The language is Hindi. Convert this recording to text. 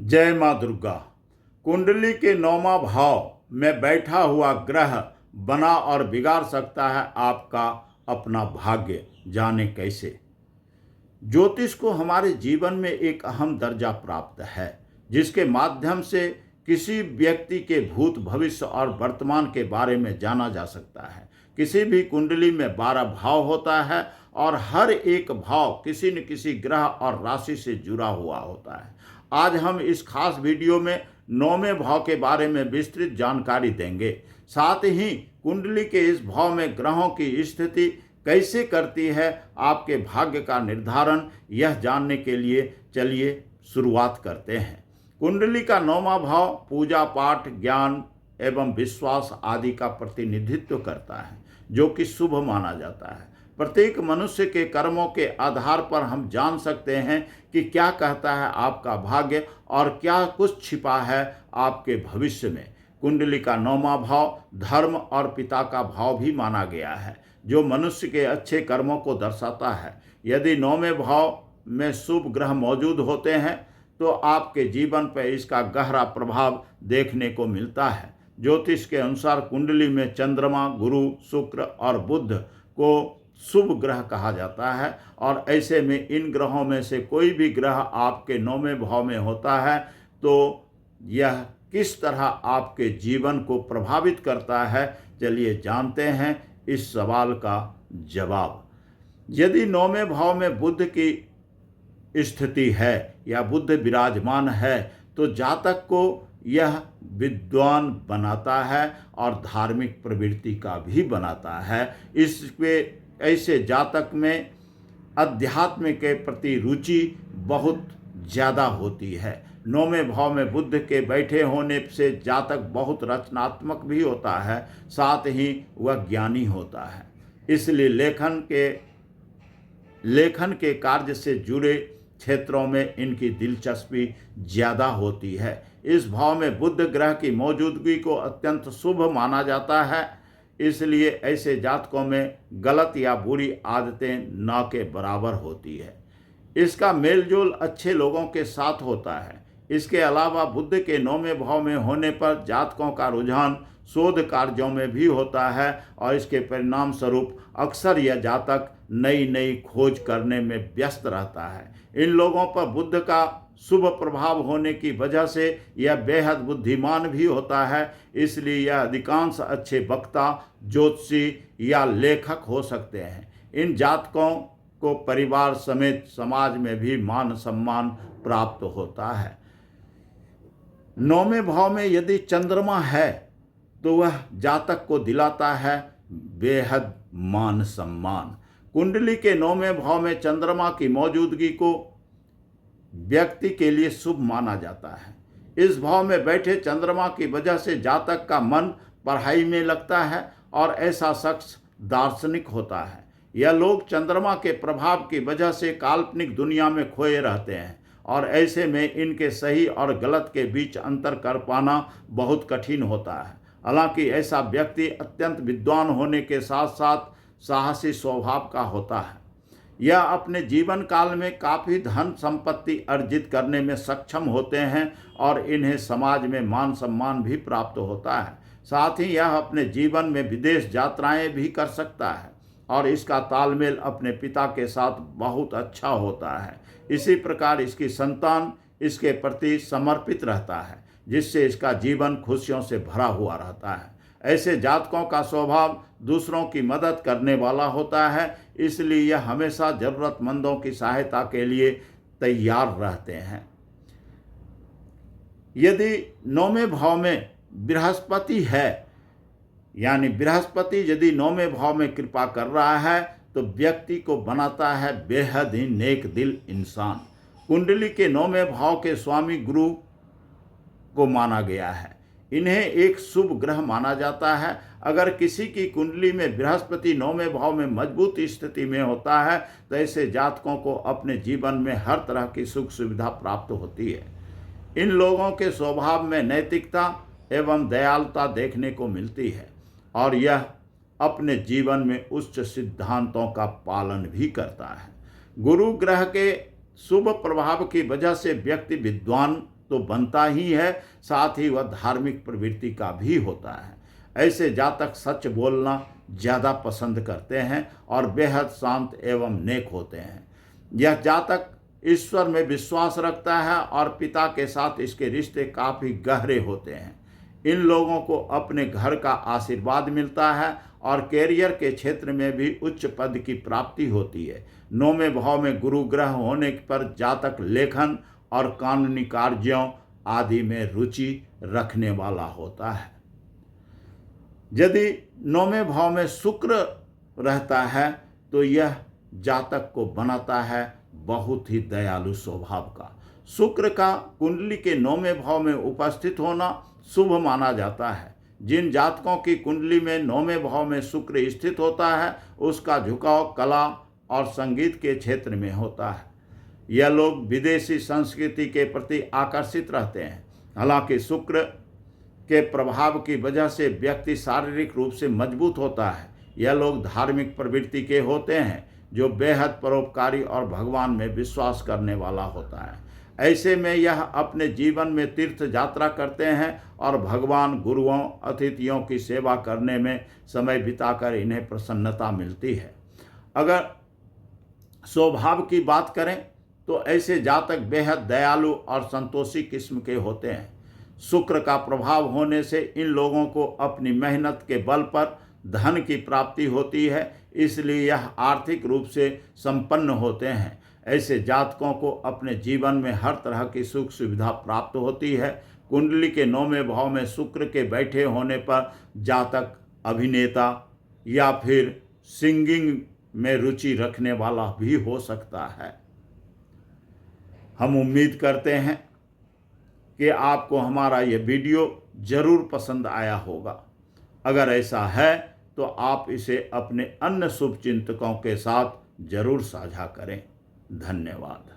जय माँ दुर्गा। कुंडली के 9वां भाव में बैठा हुआ ग्रह बना और बिगाड़ सकता है आपका अपना भाग्य। जाने कैसे। ज्योतिष को हमारे जीवन में एक अहम दर्जा प्राप्त है, जिसके माध्यम से किसी व्यक्ति के भूत, भविष्य और वर्तमान के बारे में जाना जा सकता है। किसी भी कुंडली में 12 भाव होता है और हर एक भाव किसी न किसी ग्रह और राशि से जुड़ा हुआ होता है। आज हम इस खास वीडियो में 9वें भाव के बारे में विस्तृत जानकारी देंगे। साथ ही कुंडली के इस भाव में ग्रहों की स्थिति कैसे करती है आपके भाग्य का निर्धारण, यह जानने के लिए चलिए शुरुआत करते हैं। कुंडली का 9वां भाव पूजा पाठ, ज्ञान एवं विश्वास आदि का प्रतिनिधित्व करता है, जो कि शुभ माना जाता है। प्रत्येक मनुष्य के कर्मों के आधार पर हम जान सकते हैं कि क्या कहता है आपका भाग्य और क्या कुछ छिपा है आपके भविष्य में। कुंडली का 9वां भाव धर्म और पिता का भाव भी माना गया है, जो मनुष्य के अच्छे कर्मों को दर्शाता है। यदि 9वें भाव में शुभ ग्रह मौजूद होते हैं तो आपके जीवन पर इसका गहरा प्रभाव देखने को मिलता है। ज्योतिष के अनुसार कुंडली में चंद्रमा, गुरु, शुक्र और बुध को शुभ ग्रह कहा जाता है और ऐसे में इन ग्रहों में से कोई भी ग्रह आपके 9वें भाव में होता है तो यह किस तरह आपके जीवन को प्रभावित करता है, चलिए जानते हैं इस सवाल का जवाब। यदि 9वें भाव में बुध की स्थिति है या बुध विराजमान है तो जातक को यह विद्वान बनाता है और धार्मिक प्रवृत्ति का भी बनाता है। इसमें ऐसे जातक में अध्यात्म के प्रति रुचि बहुत ज़्यादा होती है। 9वें भाव में बुध के बैठे होने से जातक बहुत रचनात्मक भी होता है, साथ ही वह ज्ञानी होता है। इसलिए लेखन के कार्य से जुड़े क्षेत्रों में इनकी दिलचस्पी ज़्यादा होती है। इस भाव में बुध ग्रह की मौजूदगी को अत्यंत शुभ माना जाता है, इसलिए ऐसे जातकों में गलत या बुरी आदतें न के बराबर होती है। इसका मेलजोल अच्छे लोगों के साथ होता है। इसके अलावा बुध के 9वें भाव में होने पर जातकों का रुझान शोध कार्यों में भी होता है और इसके परिणाम स्वरूप अक्सर यह जातक नई नई खोज करने में व्यस्त रहता है। इन लोगों पर बुध का शुभ प्रभाव होने की वजह से यह बेहद बुद्धिमान भी होता है, इसलिए यह अधिकांश अच्छे वक्ता, ज्योतिषी या लेखक हो सकते हैं। इन जातकों को परिवार समेत समाज में भी मान सम्मान प्राप्त होता है। 9वें भाव में यदि चंद्रमा है तो वह जातक को दिलाता है बेहद मान सम्मान। कुंडली के 9वें भाव में चंद्रमा की मौजूदगी को व्यक्ति के लिए शुभ माना जाता है। इस भाव में बैठे चंद्रमा की वजह से जातक का मन पढ़ाई में लगता है और ऐसा शख्स दार्शनिक होता है। यह लोग चंद्रमा के प्रभाव की वजह से काल्पनिक दुनिया में खोए रहते हैं और ऐसे में इनके सही और गलत के बीच अंतर कर पाना बहुत कठिन होता है। हालांकि ऐसा व्यक्ति अत्यंत विद्वान होने के साथ साथ साहसी स्वभाव का होता है। यह अपने जीवन काल में काफ़ी धन संपत्ति अर्जित करने में सक्षम होते हैं और इन्हें समाज में मान सम्मान भी प्राप्त होता है। साथ ही यह अपने जीवन में विदेश यात्राएं भी कर सकता है और इसका तालमेल अपने पिता के साथ बहुत अच्छा होता है। इसी प्रकार इसकी संतान इसके प्रति समर्पित रहता है, जिससे इसका जीवन खुशियों से भरा हुआ रहता है। ऐसे जातकों का स्वभाव दूसरों की मदद करने वाला होता है, इसलिए यह हमेशा जरूरतमंदों की सहायता के लिए तैयार रहते हैं। यदि 9वें भाव में बृहस्पति है, यानी बृहस्पति यदि 9वें भाव में कृपा कर रहा है तो व्यक्ति को बनाता है बेहद ही नेक दिल इंसान। कुंडली के 9वें भाव के स्वामी गुरु को माना गया है। इन्हें एक शुभ ग्रह माना जाता है। अगर किसी की कुंडली में बृहस्पति 9वें भाव में मजबूत स्थिति में होता है तो ऐसे जातकों को अपने जीवन में हर तरह की सुख सुविधा प्राप्त होती है। इन लोगों के स्वभाव में नैतिकता एवं दयालुता देखने को मिलती है और यह अपने जीवन में उच्च सिद्धांतों का पालन भी करता है। गुरु ग्रह के शुभ प्रभाव की वजह से व्यक्ति विद्वान तो बनता ही है, साथ ही वह धार्मिक प्रवृत्ति का भी होता है। ऐसे जातक सच बोलना ज़्यादा पसंद करते हैं और बेहद शांत एवं नेक होते हैं। यह जातक ईश्वर में विश्वास रखता है और पिता के साथ इसके रिश्ते काफ़ी गहरे होते हैं। इन लोगों को अपने घर का आशीर्वाद मिलता है और कैरियर के क्षेत्र में भी उच्च पद की प्राप्ति होती है। 9वें भाव में गुरु ग्रह होने पर जातक लेखन और कानूनी कार्यों आदि में रुचि रखने वाला होता है। यदि 9वें भाव में शुक्र रहता है तो यह जातक को बनाता है बहुत ही दयालु स्वभाव का। शुक्र का कुंडली के 9वें भाव में उपस्थित होना शुभ माना जाता है। जिन जातकों की कुंडली में 9वें भाव में शुक्र स्थित होता है उसका झुकाव कला और संगीत के क्षेत्र में होता है। यह लोग विदेशी संस्कृति के प्रति आकर्षित रहते हैं। हालांकि शुक्र के प्रभाव की वजह से व्यक्ति शारीरिक रूप से मजबूत होता है। यह लोग धार्मिक प्रवृत्ति के होते हैं जो बेहद परोपकारी और भगवान में विश्वास करने वाला होता है। ऐसे में यह अपने जीवन में तीर्थ यात्रा करते हैं और भगवान, गुरुओं, अतिथियों की सेवा करने में समय बिताकर इन्हें प्रसन्नता मिलती है। अगर स्वभाव की बात करें तो ऐसे जातक बेहद दयालु और संतोषी किस्म के होते हैं। शुक्र का प्रभाव होने से इन लोगों को अपनी मेहनत के बल पर धन की प्राप्ति होती है, इसलिए यह आर्थिक रूप से संपन्न होते हैं। ऐसे जातकों को अपने जीवन में हर तरह की सुख सुविधा प्राप्त होती है। कुंडली के 9वें भाव में शुक्र के बैठे होने पर जातक अभिनेता या फिर सिंगिंग में रुचि रखने वाला भी हो सकता है। हम उम्मीद करते हैं कि आपको हमारा ये वीडियो ज़रूर पसंद आया होगा। अगर ऐसा है तो आप इसे अपने अन्य शुभचिंतकों के साथ ज़रूर साझा करें। धन्यवाद।